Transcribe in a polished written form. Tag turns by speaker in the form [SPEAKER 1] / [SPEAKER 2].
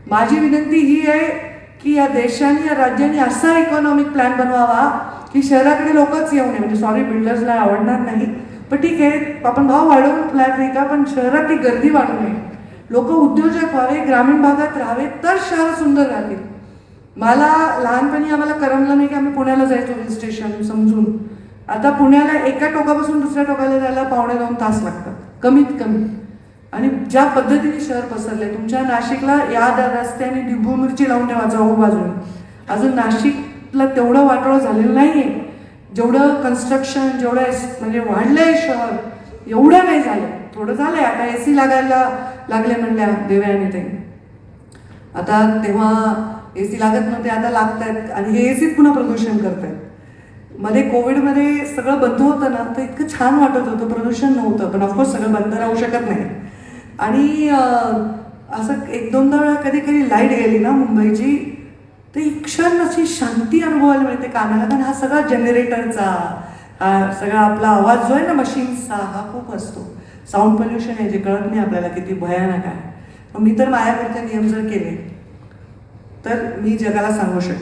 [SPEAKER 1] माझी विनंती ही आहे की या देशाने या राज्याने असा इकॉनॉमिक प्लॅन बनवावा की शहराकडे लोकच येऊ नये. म्हणजे सॉरी बिल्डर्सला आवडणार नाही, पण ठीक आहे आपण भाव वाढवून फ्लॅट विका, पण शहरात ती गर्दी वाढू नये. लोक उद्योजक व्हावे, ग्रामीण भागात राहावे, तर शहर सुंदर राहतील. मला लहानपणी आम्हाला करमलं नाही की आम्ही पुण्याला जायचो हिल स्टेशन समजून. आता पुण्याला एका टोकापासून दुसऱ्या टोकाला जायला 2.5 तास लागतात कमीत कमी. आणि ज्या पद्धतीने शहर पसरले, तुमच्या नाशिकला या रस्त्याने डिंबू मिरची लावून ठेवा चहू बाजूने. अजून नाशिकला तेवढं वाटोळं झालेलं नाही आहे. जेवढं कन्स्ट्रक्शन जेवढं म्हणजे वाढलंय शहर, एवढं नाही झालं. थोडं झालंय, आता AC लागायला लागले म्हणल्या देवयानी ते. आता तेव्हा AC लागत नव्हते, आता लागतायत आणि हे ACत पुन्हा प्रदूषण करतायत. मध्ये कोविडमध्ये सगळं बंद होतं ना, तर इतकं छान वाटत होतं, प्रदूषण नव्हतं. पण ऑफकोर्स सगळं बंद राहू शकत नाही. आणि असं 1-2दा वेळा कधी कधी लाईट गेली ना मुंबईची, तर एक क्षण अशी शांती अनुभवायला मिळते कानाला. कारण हा सगळा जनरेटरचा, हा सगळा आपला आवाज जो आहे ना मशीन्सचा, हा खूप असतो. साऊंड पोल्युशन आहे जे कळत नाही आपल्याला किती भयानक आहे. मी तर मायापूरचे नियम जर केले तर मी जगाला सांगू शकते